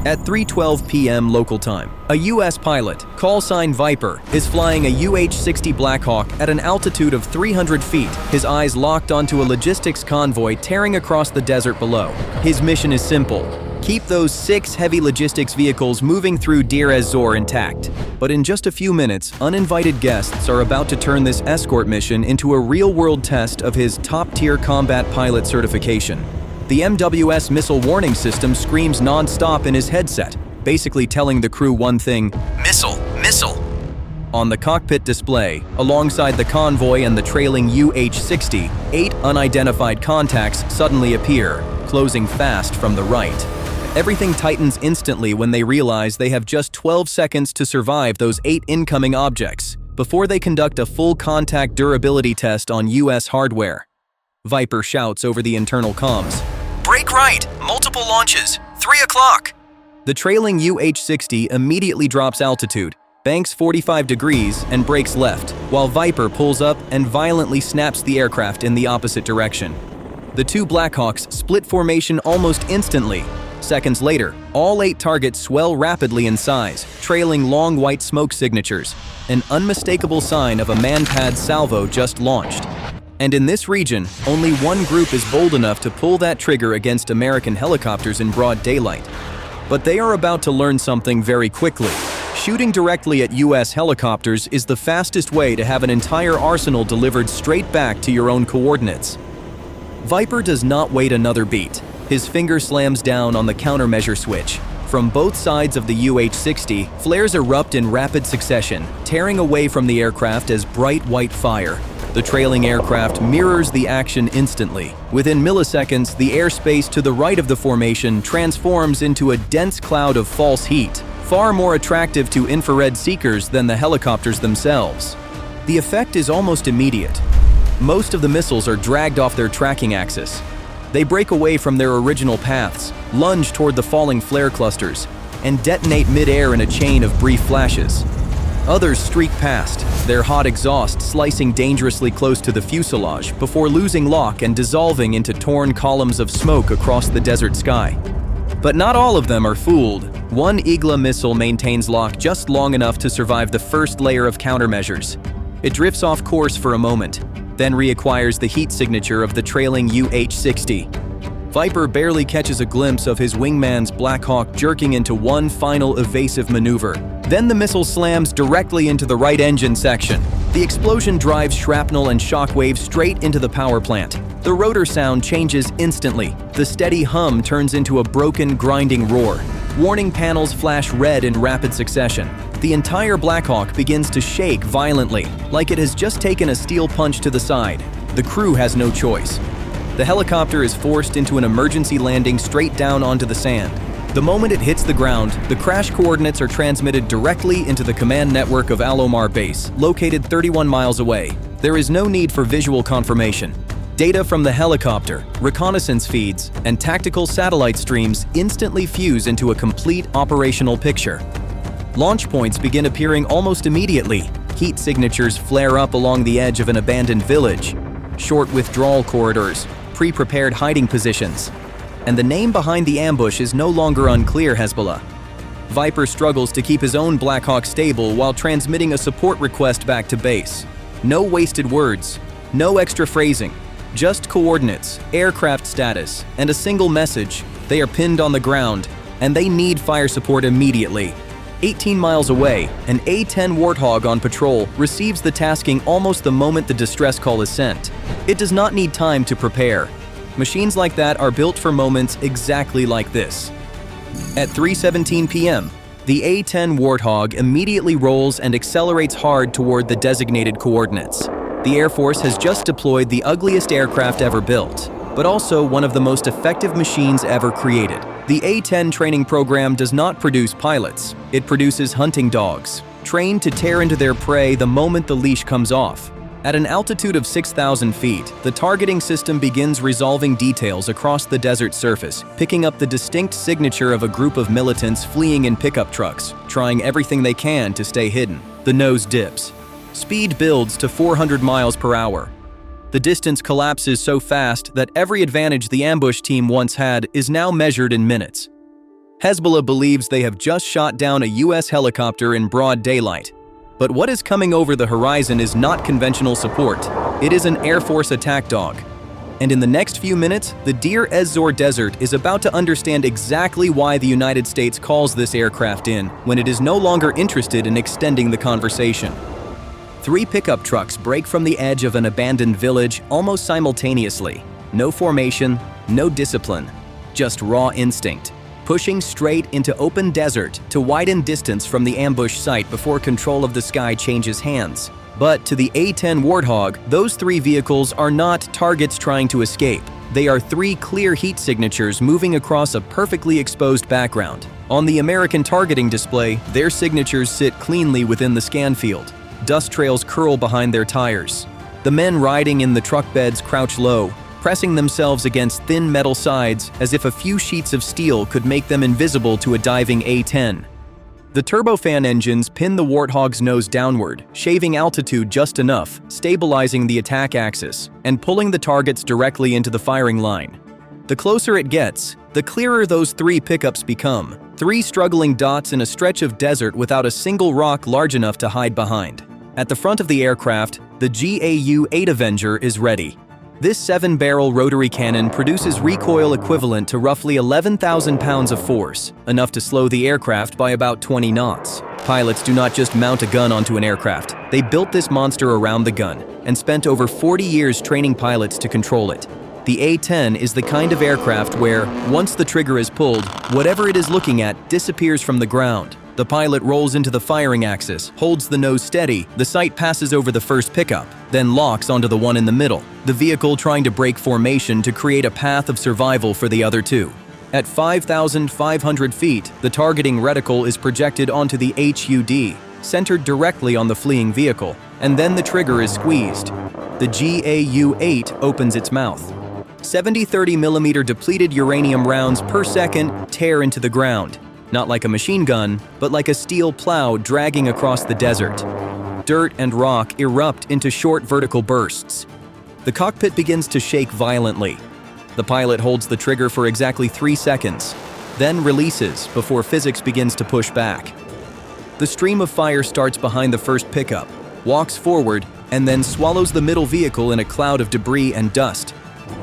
At 3:12 p.m. local time, a U.S. pilot, call sign Viper, is flying a UH-60 Blackhawk at an altitude of 300 feet, his eyes locked onto a logistics convoy tearing across the desert below. His mission is simple: keep those 6 heavy logistics vehicles moving through Deir ez-Zor intact. But in just a few minutes, uninvited guests are about to turn this escort mission into a real-world test of his top-tier combat pilot certification. The MWS missile warning system screams non-stop in his headset, basically telling the crew one thing: missile, missile. On the cockpit display, alongside the convoy and the trailing UH-60, 8 unidentified contacts suddenly appear, closing fast from the right. Everything tightens instantly when they realize they have just 12 seconds to survive those 8 incoming objects before they conduct a full contact durability test on US hardware. Viper shouts over the internal comms: "Brake right! Multiple launches! 3 o'clock!" The trailing UH-60 immediately drops altitude, banks 45 degrees, and brakes left, while Viper pulls up and violently snaps the aircraft in the opposite direction. The 2 Blackhawks split formation almost instantly. Seconds later, all 8 targets swell rapidly in size, trailing long white smoke signatures, an unmistakable sign of a man-pad salvo just launched. And in this region, only one group is bold enough to pull that trigger against American helicopters in broad daylight. But they are about to learn something very quickly. Shooting directly at US helicopters is the fastest way to have an entire arsenal delivered straight back to your own coordinates. Viper does not wait another beat. His finger slams down on the countermeasure switch. From both sides of the UH-60, flares erupt in rapid succession, tearing away from the aircraft as bright white fire. The trailing aircraft mirrors the action instantly. Within milliseconds, the airspace to the right of the formation transforms into a dense cloud of false heat, far more attractive to infrared seekers than the helicopters themselves. The effect is almost immediate. Most of the missiles are dragged off their tracking axis. They break away from their original paths, lunge toward the falling flare clusters, and detonate mid-air in a chain of brief flashes. Others streak past, their hot exhaust slicing dangerously close to the fuselage before losing lock and dissolving into torn columns of smoke across the desert sky. But not all of them are fooled. One Igla missile maintains lock just long enough to survive the first layer of countermeasures. It drifts off course for a moment, then reacquires the heat signature of the trailing UH-60. Viper barely catches a glimpse of his wingman's Blackhawk jerking into one final evasive maneuver. Then the missile slams directly into the right engine section. The explosion drives shrapnel and shockwaves straight into the power plant. The rotor sound changes instantly. The steady hum turns into a broken, grinding roar. Warning panels flash red in rapid succession. The entire Blackhawk begins to shake violently, like it has just taken a steel punch to the side. The crew has no choice. The helicopter is forced into an emergency landing straight down onto the sand. The moment it hits the ground, the crash coordinates are transmitted directly into the command network of Al-Omar Base, located 31 miles away. There is no need for visual confirmation. Data from the helicopter, reconnaissance feeds, and tactical satellite streams instantly fuse into a complete operational picture. Launch points begin appearing almost immediately. Heat signatures flare up along the edge of an abandoned village. Short withdrawal corridors, pre-prepared hiding positions. And the name behind the ambush is no longer unclear: Hezbollah. Viper struggles to keep his own Blackhawk stable while transmitting a support request back to base. No wasted words, no extra phrasing, just coordinates, aircraft status, and a single message: they are pinned on the ground, and they need fire support immediately. 18 miles away, an A-10 Warthog on patrol receives the tasking almost the moment the distress call is sent. It does not need time to prepare. Machines like that are built for moments exactly like this. At 3:17 p.m., the A-10 Warthog immediately rolls and accelerates hard toward the designated coordinates. The Air Force has just deployed the ugliest aircraft ever built, but also one of the most effective machines ever created. The A-10 training program does not produce pilots. It produces hunting dogs, trained to tear into their prey the moment the leash comes off. At an altitude of 6,000 feet, the targeting system begins resolving details across the desert surface, picking up the distinct signature of a group of militants fleeing in pickup trucks, trying everything they can to stay hidden. The nose dips. Speed builds to 400 miles per hour. The distance collapses so fast that every advantage the ambush team once had is now measured in minutes. Hezbollah believes they have just shot down a US helicopter in broad daylight. But what is coming over the horizon is not conventional support. It is an Air Force attack dog. And in the next few minutes, the Deir ez-Zor Desert is about to understand exactly why the United States calls this aircraft in when it is no longer interested in extending the conversation. 3 pickup trucks break from the edge of an abandoned village almost simultaneously. No formation, no discipline, just raw instinct, pushing straight into open desert to widen distance from the ambush site before control of the sky changes hands. But to the A-10 Warthog, those 3 vehicles are not targets trying to escape. They are 3 clear heat signatures moving across a perfectly exposed background. On the American targeting display, their signatures sit cleanly within the scan field. Dust trails curl behind their tires. The men riding in the truck beds crouch low, pressing themselves against thin metal sides as if a few sheets of steel could make them invisible to a diving A-10. The turbofan engines pin the Warthog's nose downward, shaving altitude just enough, stabilizing the attack axis, and pulling the targets directly into the firing line. The closer it gets, the clearer those 3 pickups become, 3 struggling dots in a stretch of desert without a single rock large enough to hide behind. At the front of the aircraft, the GAU-8 Avenger is ready. This 7-barrel rotary cannon produces recoil equivalent to roughly 11,000 pounds of force, enough to slow the aircraft by about 20 knots. Pilots do not just mount a gun onto an aircraft. They built this monster around the gun and spent over 40 years training pilots to control it. The A-10 is the kind of aircraft where, once the trigger is pulled, whatever it is looking at disappears from the ground. The pilot rolls into the firing axis, holds the nose steady, the sight passes over the first pickup, then locks onto the one in the middle, the vehicle trying to break formation to create a path of survival for the other 2. At 5,500 feet, the targeting reticle is projected onto the HUD, centered directly on the fleeing vehicle, and then the trigger is squeezed. The GAU-8 opens its mouth. 70 30mm depleted uranium rounds per second tear into the ground. Not like a machine gun, but like a steel plow dragging across the desert. Dirt and rock erupt into short vertical bursts. The cockpit begins to shake violently. The pilot holds the trigger for exactly 3 seconds, then releases before physics begins to push back. The stream of fire starts behind the first pickup, walks forward, and then swallows the middle vehicle in a cloud of debris and dust.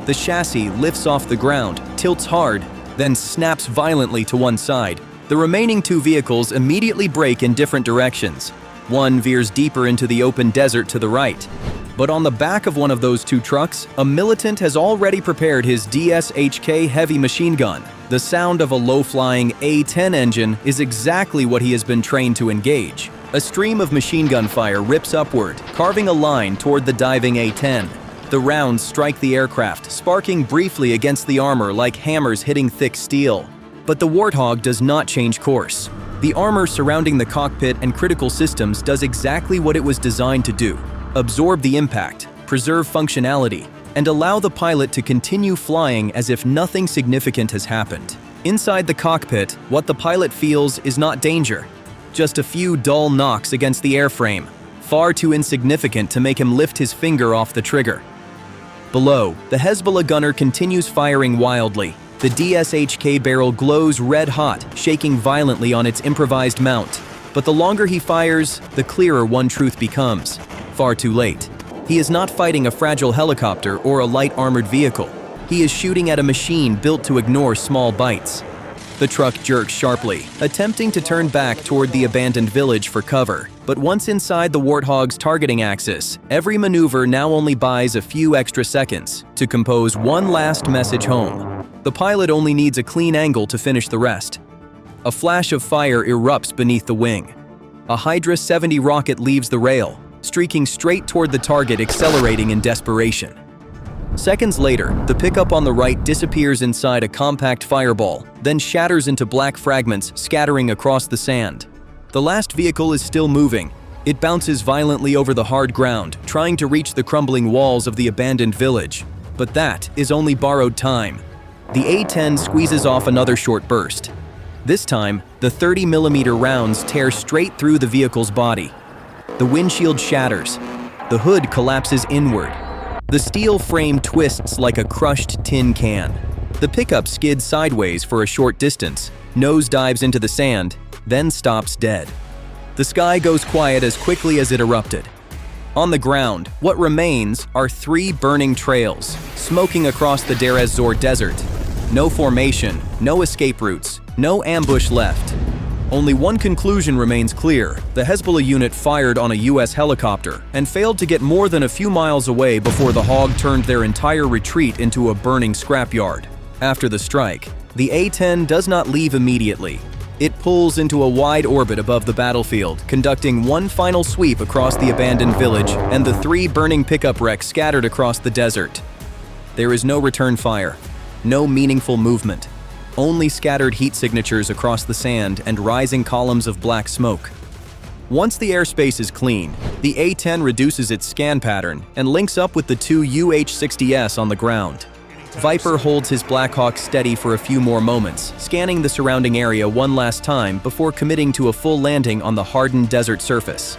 The chassis lifts off the ground, tilts hard, then snaps violently to one side. The remaining 2 vehicles immediately brake in different directions. One veers deeper into the open desert to the right. But on the back of one of those 2 trucks, a militant has already prepared his DSHK heavy machine gun. The sound of a low-flying A-10 engine is exactly what he has been trained to engage. A stream of machine gun fire rips upward, carving a line toward the diving A-10. The rounds strike the aircraft, sparking briefly against the armor like hammers hitting thick steel. But the Warthog does not change course. The armor surrounding the cockpit and critical systems does exactly what it was designed to do: absorb the impact, preserve functionality, and allow the pilot to continue flying as if nothing significant has happened. Inside the cockpit, what the pilot feels is not danger, just a few dull knocks against the airframe, far too insignificant to make him lift his finger off the trigger. Below, the Hezbollah gunner continues firing wildly. The DSHK barrel glows red hot, shaking violently on its improvised mount. But the longer he fires, the clearer one truth becomes: far too late. He is not fighting a fragile helicopter or a light armored vehicle. He is shooting at a machine built to ignore small bites. The truck jerks sharply, attempting to turn back toward the abandoned village for cover. But once inside the Warthog's targeting axis, every maneuver now only buys a few extra seconds to compose one last message home. The pilot only needs a clean angle to finish the rest. A flash of fire erupts beneath the wing. A Hydra 70 rocket leaves the rail, streaking straight toward the target, accelerating in desperation. Seconds later, the pickup on the right disappears inside a compact fireball, then shatters into black fragments scattering across the sand. The last vehicle is still moving. It bounces violently over the hard ground, trying to reach the crumbling walls of the abandoned village. But that is only borrowed time. The A-10 squeezes off another short burst. This time, the 30mm rounds tear straight through the vehicle's body. The windshield shatters. The hood collapses inward. The steel frame twists like a crushed tin can. The pickup skids sideways for a short distance, nosedives into the sand, then stops dead. The sky goes quiet as quickly as it erupted. On the ground, what remains are 3 burning trails, smoking across the Deir ez-Zor desert. No formation, no escape routes, no ambush left. Only one conclusion remains clear. The Hezbollah unit fired on a US helicopter and failed to get more than a few miles away before the Hog turned their entire retreat into a burning scrapyard. After the strike, the A-10 does not leave immediately. It pulls into a wide orbit above the battlefield, conducting one final sweep across the abandoned village and the 3 burning pickup wrecks scattered across the desert. There is no return fire, no meaningful movement. Only scattered heat signatures across the sand and rising columns of black smoke. Once the airspace is clean, the A-10 reduces its scan pattern and links up with the 2 UH-60s on the ground. Viper holds his Black Hawk steady for a few more moments, scanning the surrounding area one last time before committing to a full landing on the hardened desert surface.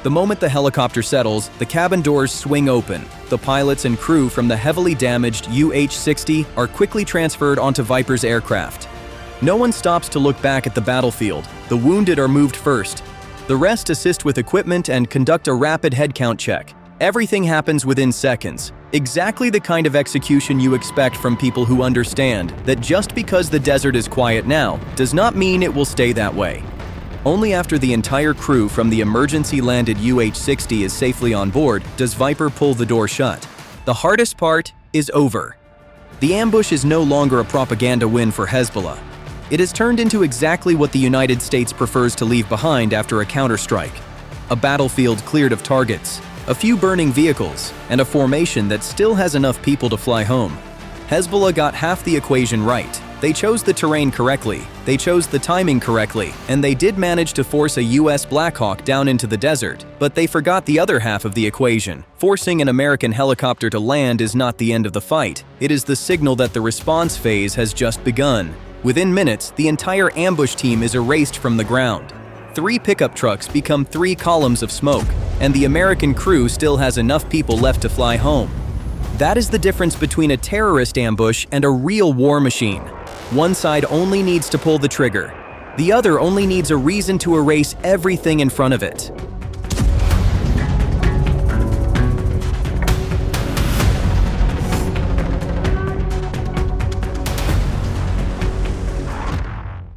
The moment the helicopter settles, the cabin doors swing open. The pilots and crew from the heavily damaged UH-60 are quickly transferred onto Viper's aircraft. No one stops to look back at the battlefield. The wounded are moved first. The rest assist with equipment and conduct a rapid headcount check. Everything happens within seconds. Exactly the kind of execution you expect from people who understand that just because the desert is quiet now does not mean it will stay that way. Only after the entire crew from the emergency-landed UH-60 is safely on board does Viper pull the door shut. The hardest part is over. The ambush is no longer a propaganda win for Hezbollah. It has turned into exactly what the United States prefers to leave behind after a counterstrike. A battlefield cleared of targets, a few burning vehicles, and a formation that still has enough people to fly home. Hezbollah got half the equation right. They chose the terrain correctly, they chose the timing correctly, and they did manage to force a US Black Hawk down into the desert. But they forgot the other half of the equation. Forcing an American helicopter to land is not the end of the fight. It is the signal that the response phase has just begun. Within minutes, the entire ambush team is erased from the ground. 3 pickup trucks become 3 columns of smoke, and the American crew still has enough people left to fly home. That is the difference between a terrorist ambush and a real war machine. One side only needs to pull the trigger. The other only needs a reason to erase everything in front of it.